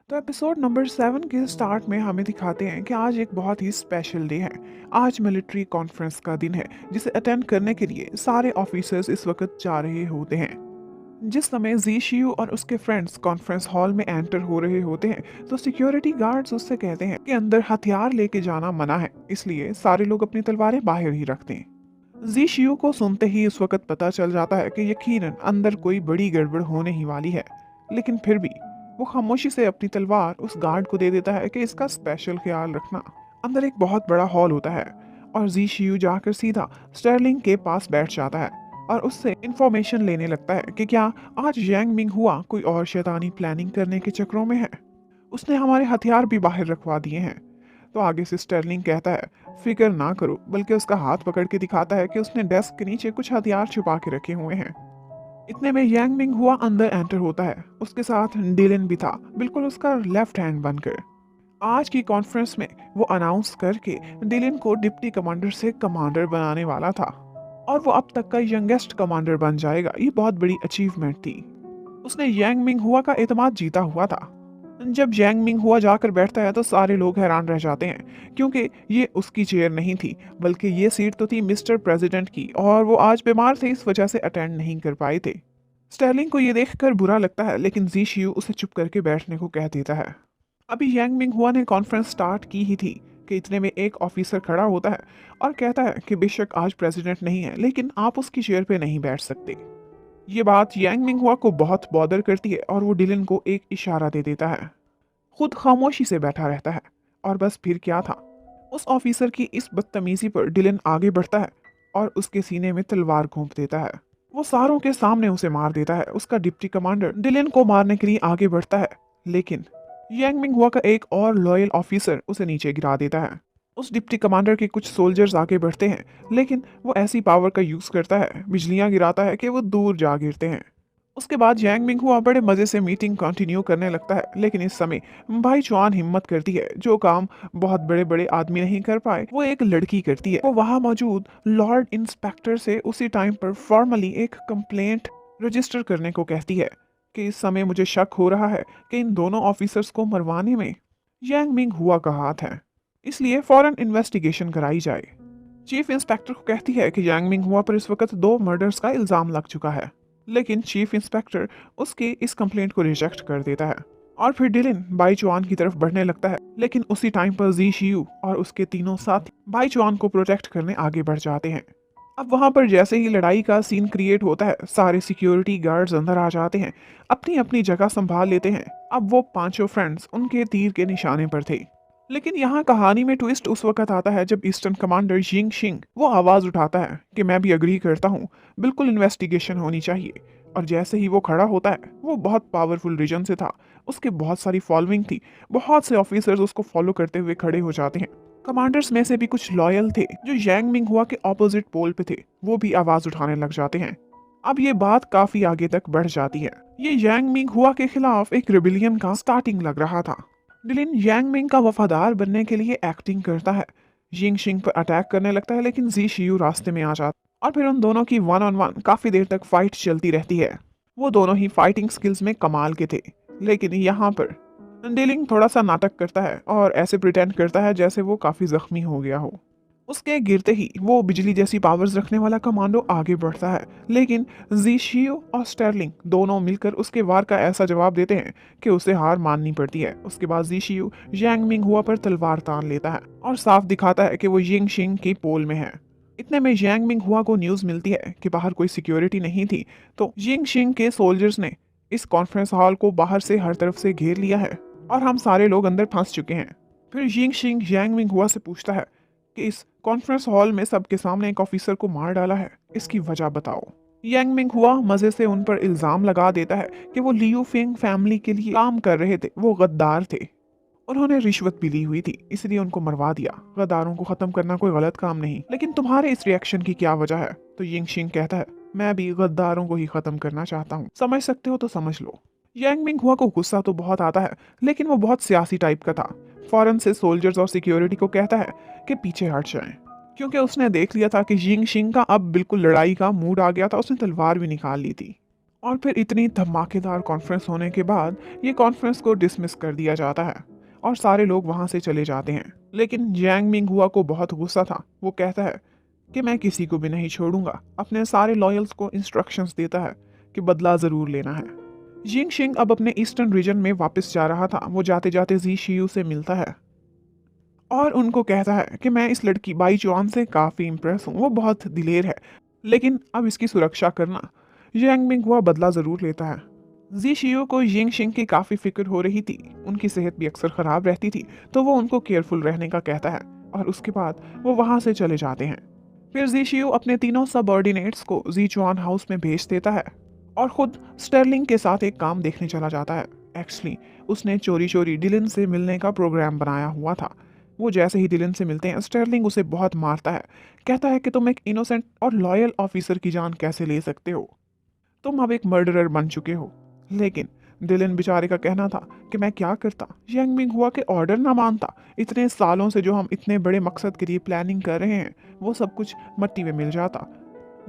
तो episode number 7 के start में हमें दिखाते हैं कि आज एक बहुत ही स्पेशल डे है। आज मिलिट्री कॉन्फ्रेंस का दिन है जिसे अटेंड करने के लिए सारे ऑफिसर्स इस वक्त जा रहे होते हैं। जिस समय जी शियू और उसके फ्रेंड्स कॉन्फ्रेंस हॉल में एंटर हो रहे होते हैं तो सिक्योरिटी गार्ड्स उससे कहते हैं कि अंदर हथियार लेके जाना मना है, इसलिए सारे लोग अपनी तलवारें बाहर ही रखते हैं। जी शियू को सुनते ही उस वक्त पता चल जाता है कि यकीनन अंदर कोई बड़ी गड़बड़ होने ही वाली है, लेकिन फिर भी वो खामोशी से अपनी तलवार उस गार्ड को दे देता है कि इसका स्पेशल ख्याल रखना। अंदर एक बहुत बड़ा हॉल होता है और जी शियू जाकर सीधा स्टर्लिंग के पास बैठ जाता है और उससे इंफॉर्मेशन लेने लगता है कि क्या आज यांग मिंग हुआ कोई और शैतानी प्लानिंग करने के चक्रों में है। उसने हमारे हथियार भी बाहर रखवा दिए हैं। तो आगे से स्टर्लिंग कहता है फिक्र ना करो, बल्कि उसका हाथ पकड़ के दिखाता है कि उसने डेस्क के नीचे कुछ हथियार छुपा के रखे हुए हैं। इतने में यांग मिंग हुआ अंदर एंटर होता है, उसके साथ डिलन भी था, बिल्कुल उसका लेफ्ट हैंड बनकर। आज की कॉन्फ्रेंस में वो अनाउंस करके डिलन को डिप्टी कमांडर से कमांडर बनाने वाला था और वो अब तक का यंगेस्ट कमांडर बन जाएगा। ये बहुत बड़ी अचीवमेंट थी। उसने यांग मिंग हुआ का एतमाद जीता हुआ था। जब यांग मिंग हुआ जाकर बैठता है तो सारे लोग हैरान रह जाते हैं, क्योंकि ये उसकी चेयर नहीं थी, बल्कि ये सीट तो थी मिस्टर प्रेसिडेंट की और वो आज बीमार थे, इस वजह से अटेंड नहीं कर पाए थे। स्टर्लिंग को ये देखकर बुरा लगता है, लेकिन जी शियू उसे चुप करके बैठने को कह देता है। अभी यांग मिंग हुआ ने कॉन्फ्रेंस स्टार्ट की ही थी कि इतने में एक ऑफिसर खड़ा होता है और कहता है कि बेशक आज प्रेसिडेंट नहीं है, लेकिन आप उसकी चेयर पे नहीं बैठ सकते। ये बात यांग मिंग हुआ को बहुत बॉदर करती है और वो डिलन को एक इशारा दे देता है। खुद खामोशी से बैठा रहता है और बस फिर क्या था। उस ऑफिसर की इस बदतमीजी पर डिलन आगे बढ़ता है और उसके सीने में तलवार घोंप देता है। वो सारों के सामने उसे मार देता है। उसका डिप्टी कमांडर डिलन को मारने के लिए आगे बढ़ता है, लेकिन यांग मिंग हुआ का एक और लॉयल ऑफिसर उसे नीचे गिरा देता है। उस डिप्टी कमांडर के कुछ सोल्जर्स आगे बढ़ते हैं, लेकिन वो ऐसी पावर का यूज करता है, बिजलियां गिराता है कि वो दूर जा गिरते हैं। उसके बाद यांग मिंग हुआ बड़े मजे से मीटिंग कंटिन्यू करने लगता है, लेकिन इस समय भाई चुआन हिम्मत करती है। जो काम बहुत बड़े बड़े आदमी नहीं कर पाए वो एक लड़की करती है। वो वहां मौजूद लॉर्ड इंस्पेक्टर से उसी टाइम पर फॉर्मली एक कंप्लेंट रजिस्टर करने को कहती है कि इस समय मुझे शक हो रहा है कि इन दोनों ऑफिसर्स को मरवाने में यांग मिंग हुआ का हाथ है, इसलिए फौरन इन्वेस्टिगेशन कराई जाए। चीफ इंस्पेक्टर को कहती है कि यांग मिंग हुआ पर इस वक्त 2 मर्डर्स का इल्जाम लग चुका है, लेकिन चीफ इंस्पेक्टर उसके इस कंप्लेंट को रिजेक्ट कर देता है और फिर डिलिन बाईचुआन की तरफ बढ़ने लगता है, लेकिन उसी टाइम पर जी शियू और उसके तीनों साथी बाईचुआन को प्रोटेक्ट करने आगे बढ़ जाते हैं। अब वहां पर जैसे ही लड़ाई का सीन क्रिएट होता है, सारे सिक्योरिटी गार्ड्स अंदर आ जाते हैं, अपनी अपनी जगह संभाल लेते हैं। अब वो पांचों फ्रेंड्स उनके तीर के निशाने पर थे। लेकिन यहाँ कहानी में ट्विस्ट उस वक्त आता है जब ईस्टर्न कमांडर जिंग शिंग वो आवाज उठाता है कि मैं भी अग्री करता हूँ, बिल्कुल इन्वेस्टिगेशन होनी चाहिए। और जैसे ही वो खड़ा होता है, वो बहुत पावरफुल रीजन से था, उसके बहुत सारी फॉलोइंग थी, बहुत से ऑफिसर्स उसको फॉलो करते हुए खड़े हो जाते हैं। कमांडर्स में से भी कुछ लॉयल थे जो यांग मिंग हुआ के ऑपोजिट पोल पे थे, वो भी आवाज उठाने लग जाते हैं। अब ये बात काफी आगे तक बढ़ जाती है। ये यांग मिंग हुआ के खिलाफ एक रिबिलियन का स्टार्टिंग लग रहा था। डिलिन यांग मिंग का वफादार बनने के लिए एक्टिंग करता है, जिंग शिंग पर अटैक करने लगता है, लेकिन जी शियू रास्ते में आ जाता और फिर उन दोनों की 1-on-1 काफी देर तक फाइट चलती रहती है। वो दोनों ही फाइटिंग स्किल्स में कमाल के थे, लेकिन यहाँ पर डिलिंग थोड़ा सा नाटक करता है और ऐसे प्रिटेंड करता है जैसे वो काफी जख्मी हो गया हो। उसके गिरते ही वो बिजली जैसी पावर्स रखने वाला कमांडो आगे बढ़ता है, लेकिन जीशियो और स्टर्लिंग दोनों मिलकर उसके वार का ऐसा जवाब देते हैं कि उसे हार माननी पड़ती है। उसके बाद जीशियो यांग मिंग हुआ पर तलवार तान लेता है और साफ दिखाता है कि वो यिंग शिंग की पोल में है। इतने में यांग मिंग हुआ को न्यूज मिलती है कि बाहर कोई सिक्योरिटी नहीं थी, तो यिंग शिंग के सोल्जर्स ने इस कॉन्फ्रेंस हॉल को बाहर से हर तरफ से घेर लिया है और हम सारे लोग अंदर फंस चुके हैं। फिर यिंग शिंग यांग मिंग हुआ से पूछता है कि इस कॉन्फ्रेंस हॉल में सबके सामने एक ऑफिसर को मार डाला है, इसकी वजह बताओ। यांग मिंग हुआ मजे से उन पर इल्जाम लगा देता है कि वो लियू फेंग फैमिली के लिए काम कर रहे थे, वो गद्दार थे, उन्होंने रिश्वत भी ली हुई थी, इसलिए उनको मरवा दिया। गद्दारों को खत्म करना कोई गलत काम नहीं, लेकिन तुम्हारे इस रिएक्शन की क्या वजह है? तो यिंग शिंग कहता है मैं भी गद्दारों को ही खत्म करना चाहता हूँ, समझ सकते हो तो समझ लो। यांग मिंग हुआ को गुस्सा तो बहुत आता है, लेकिन वो बहुत सियासी टाइप का था। फौरन से सोल्जर्स और सिक्योरिटी को कहता है कि पीछे हट जाएं, क्योंकि उसने देख लिया था कि यिंग शिंग का अब बिल्कुल लड़ाई का मूड आ गया था, उसने तलवार भी निकाल ली थी। और फिर इतनी धमाकेदार कॉन्फ्रेंस होने के बाद ये कॉन्फ्रेंस को डिसमिस कर दिया जाता है और सारे लोग वहां से चले जाते हैं। लेकिन जैंग मिंग हुआ को बहुत गुस्सा था। वो कहता है कि मैं किसी को भी नहीं छोड़ूंगा। अपने सारे लॉयल्स को इंस्ट्रक्शंस देता है कि बदला जरूर लेना है। जिंग शिंग अब अपने ईस्टर्न रीजन में वापस जा रहा था। वो जाते जाते जी शियू से मिलता है और उनको कहता है कि मैं इस लड़की बाई चुआन से काफ़ी इम्प्रेस हूँ। वो बहुत दिलेर है, लेकिन अब इसकी सुरक्षा करना। यांग मिंग हुआ बदला ज़रूर लेता है। जी शियो को यिंग शिंग की काफ़ी फिक्र हो रही थी। उनकी सेहत भी अक्सर ख़राब रहती थी, तो वो उनको केयरफुल रहने का कहता है और उसके बाद वो वहाँ से चले जाते हैं। फिर जी शियो अपने तीनों सबऑर्डिनेट्स को जी चुआन हाउस में भेज देता है और खुद स्टर्लिंग के साथ एक काम देखने चला जाता है। एक्चुअली उसने चोरी चोरी डिलन से मिलने का प्रोग्राम बनाया हुआ था। वो जैसे ही डिलन से मिलते हैं, स्टर्लिंग उसे बहुत मारता है। कहता है कि तुम एक इनोसेंट और लॉयल ऑफिसर की जान कैसे ले सकते हो। तुम अब एक मर्डरर बन चुके हो। लेकिन डिलन बेचारे का कहना था कि मैं क्या करता, यंग मिंग हुआ के ऑर्डर ना मानता। इतने सालों से जो हम इतने बड़े मकसद के लिए प्लानिंग कर रहे हैं, वो सब कुछ मट्टी में मिल जाता।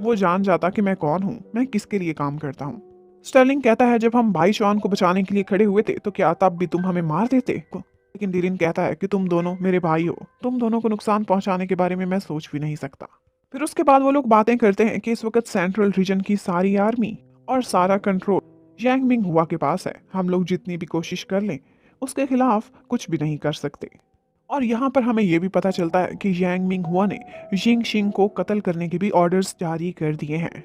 वो जान जाता कि मैं कौन हूँ, मैं किसके लिए काम करता हूँ। स्टर्लिंग कहता है जब हम भाई शॉन को बचाने के लिए खड़े हुए थे तो क्या तब भी तुम हमें मार देते। लेकिन डिलिन कहता है कि तुम दोनों मेरे भाई हो, तुम दोनों को नुकसान पहुंचाने के बारे में मैं सोच भी नहीं सकता। फिर उसके बाद वो लोग बातें करते हैं कि इस वक्त सेंट्रल रीजन की सारी आर्मी और सारा कंट्रोल यांग मिंग हुआ के पास है। हम लोग जितनी भी कोशिश कर लें, उसके खिलाफ कुछ भी नहीं कर सकते। और यहाँ पर हमें यह भी पता चलता है कि यांग मिंग हुआ ने जिंग शिंग को कत्ल करने के भी ऑर्डर्स जारी कर दिए हैं।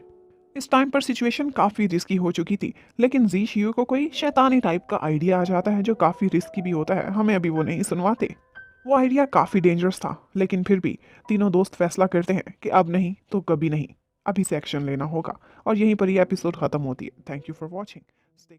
इस टाइम पर सिचुएशन काफ़ी रिस्की हो चुकी थी, लेकिन जी शियो को कोई शैतानी टाइप का आइडिया आ जाता है जो काफ़ी रिस्की भी होता है। हमें अभी वो नहीं सुनवाते। वो आइडिया काफ़ी डेंजरस था, लेकिन फिर भी तीनों दोस्त फैसला करते हैं कि अब नहीं तो कभी नहीं, अभी से एक्शन लेना होगा। और यहीं पर ये एपिसोड ख़त्म होती है। Thank you for watching.